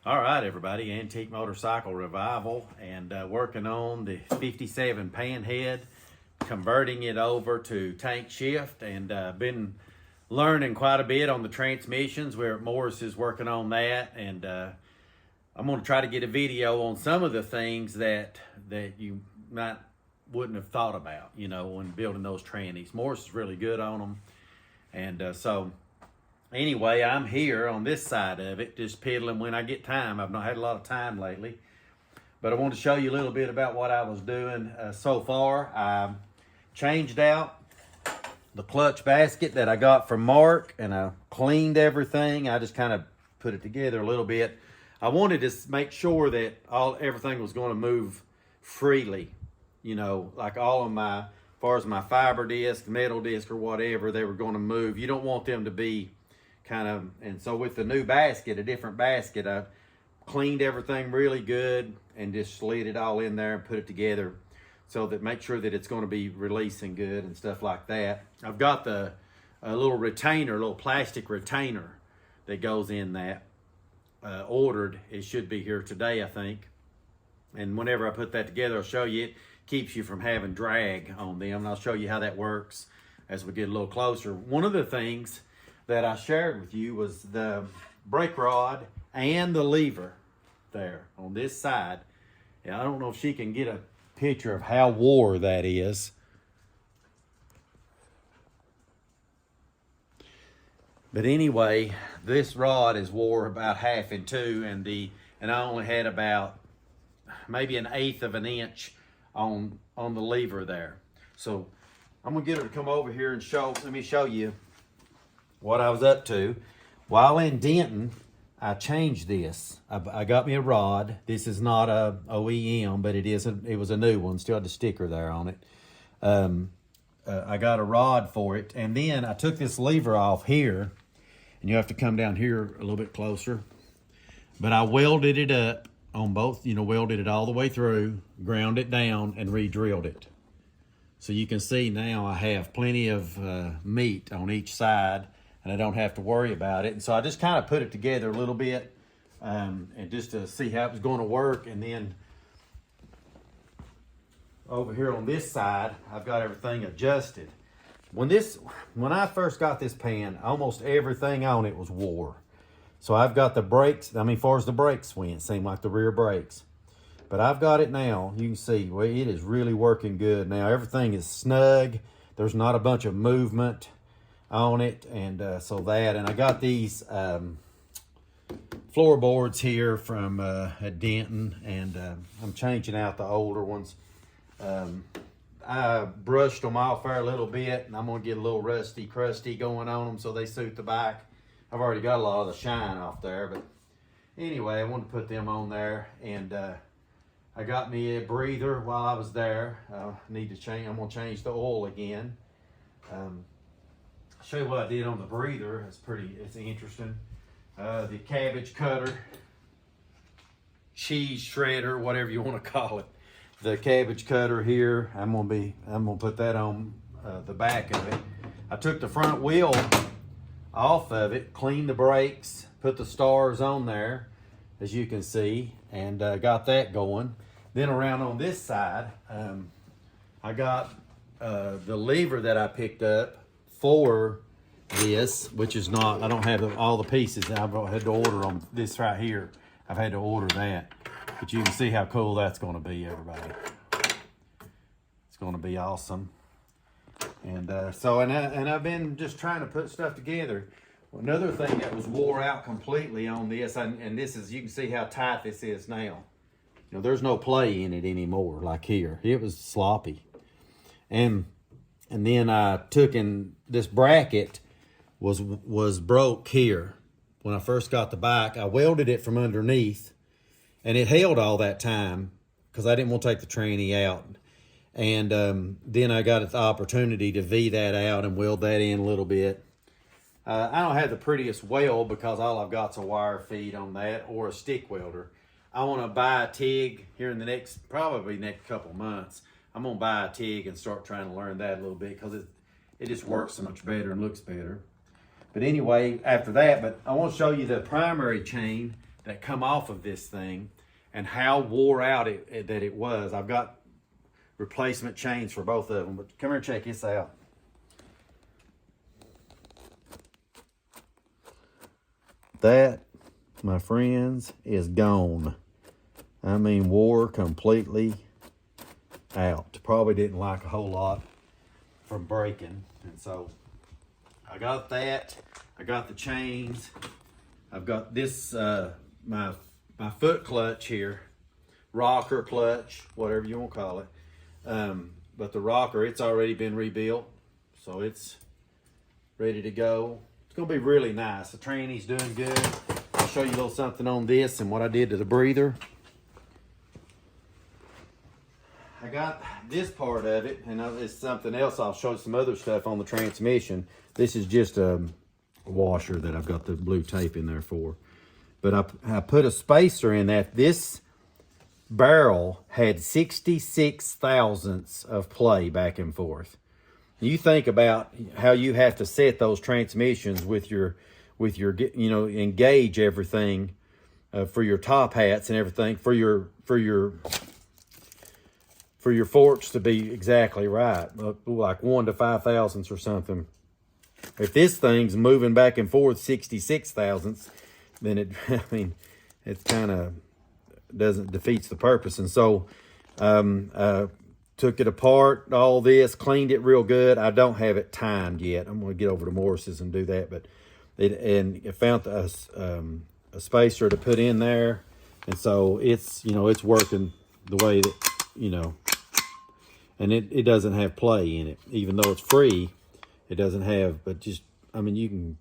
All right, everybody, Antique Motorcycle Revival, and working on the 57 Panhead, converting it over to tank shift, and been learning quite a bit on the transmissions where Morris is working on that, and I'm going to try to get a video on some of the things that you wouldn't have thought about, you know, when building those trannies. Morris is really good on them, and so anyway, I'm here on this side of it, just pedaling when I get time. I've not had a lot of time lately, but I want to show you a little bit about what I was doing so far. I changed out the clutch basket that I got from Mark, and I cleaned everything. I just kind of put it together a little bit. I wanted to make sure that everything was going to move freely, you know, like all of my, as far as my fiber disc, metal disc, or whatever, they were going to move. You don't want them to be kind of, and so with the new basket, a different basket, I cleaned everything really good and just slid it all in there and put it together so that make sure that it's going to be releasing good and stuff like that. I've got a little retainer, a little plastic retainer that goes in that ordered. It should be here today, I think. And whenever I put that together, I'll show you. It keeps you from having drag on them, and I'll show you how that works as we get a little closer. One of the things that I shared with you was the brake rod and the lever there on this side. Yeah, I don't know if she can get a picture of how wore that is. But anyway, this rod is wore about half in two, and I only had about maybe 1/8 of an inch on the lever there. So I'm gonna get her to come over here and let me show you what I was up to. While in Denton, I changed this. I got me a rod. This is not a OEM, but it was a new one. Still had the sticker there on it. I got a rod for it, and then I took this lever off here, and you have to come down here a little bit closer. But I welded it up on both, welded it all the way through, ground it down, and re-drilled it. So you can see now I have plenty of meat on each side, and I don't have to worry about it. And so I just kind of put it together a little bit, and just to see how it was going to work. And then over here on this side, I've got everything adjusted. When I first got this pan, almost everything on it was wore. So I've got the brakes, as far as the brakes went, it seemed like the rear brakes. But I've got it now. You can see, well, it is really working good now. Everything is snug. There's not a bunch of movement on it, and and I got these floorboards here from at Denton, and I'm changing out the older ones. I brushed them off there a little bit, and I'm gonna get a little rusty crusty going on them so they suit the bike. I've already got a lot of the shine off there, but anyway, I want to put them on there, and I got me a breather while I was there. I'm gonna change the oil again. I'll show you what I did on the breather. It's interesting. The cabbage cutter, cheese shredder, whatever you want to call it. The cabbage cutter here, I'm gonna put that on the back of it. I took the front wheel off of it, cleaned the brakes, put the stars on there, as you can see, and got that going. Then around on this side, I got the lever that I picked up for this, which is not, I don't have all the pieces. I've had to order on this right here. I've had to order that, but you can see how cool that's going to be, everybody. It's going to be awesome. And and I've been just trying to put stuff together. Another thing that was wore out completely on this, and this is, you can see how tight this is now. There's no play in it anymore, like here. It was sloppy. And then I took in this bracket was broke here. When I first got the bike, I welded it from underneath, and it held all that time because I didn't want to take the tranny out. And then I got the opportunity to V that out and weld that in a little bit. I don't have the prettiest weld because all I've got is a wire feed on that or a stick welder. I want to buy a TIG here in the probably next couple months. I'm going to buy a TIG and start trying to learn that a little bit because it just works so much better and looks better. But anyway, after that, I want to show you the primary chain that come off of this thing and how wore out that it was. I've got replacement chains for both of them, but come here and check this out. That, my friends, is gone. I mean, wore completely out. Probably didn't like a whole lot from breaking. And so I got that. I got the chains. I've got this, my foot clutch here, rocker clutch, whatever you want to call it. But the rocker, it's already been rebuilt, so it's ready to go. It's gonna be really nice. The tranny's doing good. I'll show you a little something on this and what I did to the breather. I got this part of it, and it's something else. I'll show you some other stuff on the transmission. This is just a washer that I've got the blue tape in there for. But I put a spacer in that. This barrel had 66 thousandths of play back and forth. You think about how you have to set those transmissions with your you know, engage everything for your top hats and everything for your forks to be exactly right, like 1 to 5 thousandths or something. If this thing's moving back and forth 66 thousandths, then it, I mean, it's kind of defeats the purpose. And so took it apart, all this, cleaned it real good. I don't have it timed yet. I'm going to get over to Morris's and do that. But it found a spacer to put in there, and so it's, you know, it's working the way that, you know, and it doesn't have play in it, even though it's free. It doesn't have, but just, I mean, you can,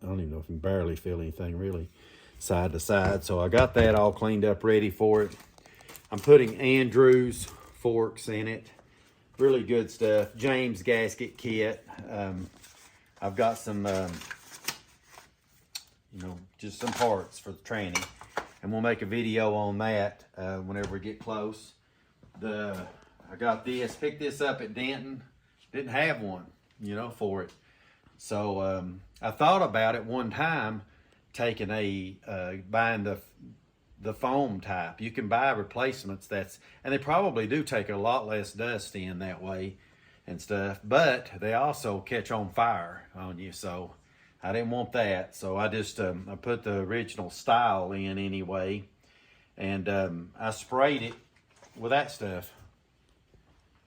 I don't even know if you can barely feel anything really side to side. So I got that all cleaned up, ready for it. I'm putting Andrew's forks in it. Really good stuff. James gasket kit. I've got some, you know, just some parts for the tranny, and we'll make a video on that whenever we get close. I got this, picked this up at Denton. Didn't have one, you know, for it. So I thought about it one time, taking buying the foam type. You can buy replacements and they probably do take a lot less dust in that way and stuff, but they also catch on fire on you. So I didn't want that. So I just, I put the original style in anyway. And I sprayed it with that stuff.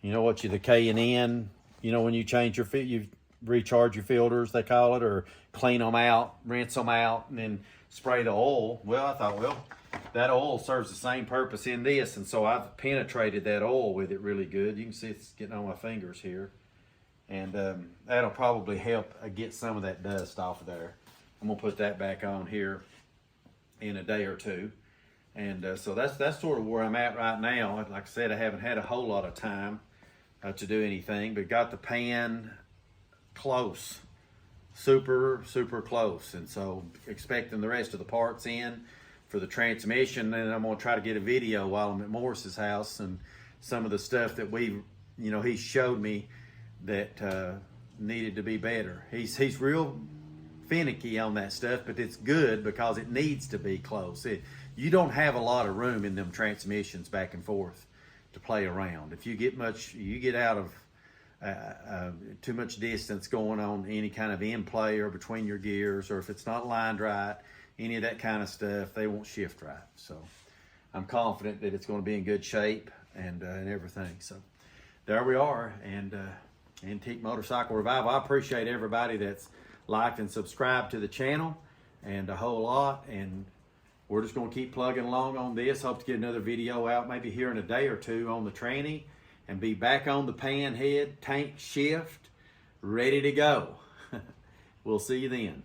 You know what, the K&N, you know, when you change you recharge your filters, they call it, or clean them out, rinse them out, and then spray the oil. Well, I thought, well, that oil serves the same purpose in this, and so I've penetrated that oil with it really good. You can see it's getting on my fingers here, and that'll probably help get some of that dust off of there. I'm gonna put that back on here in a day or two, and so that's sort of where I'm at right now. Like I said, I haven't had a whole lot of time to do anything, but got the pan close, super close, and so expecting the rest of the parts in for the transmission. And I'm gonna try to get a video while I'm at Morris's house and some of the stuff that he showed me that needed to be better. He's real finicky on that stuff, but it's good because it needs to be close. You don't have a lot of room in them transmissions back and forth to play around. If you get out of too much distance going on any kind of in play or between your gears, or if it's not lined right, any of that kind of stuff, they won't shift right. So I'm confident that it's going to be in good shape and everything. So there we are, and Antique Motorcycle Revival. I appreciate everybody that's liked and subscribed to the channel, and a whole lot, and we're just going to keep plugging along on this. Hope to get another video out maybe here in a day or two on the tranny, and be back on the Panhead tank shift, ready to go. We'll see you then.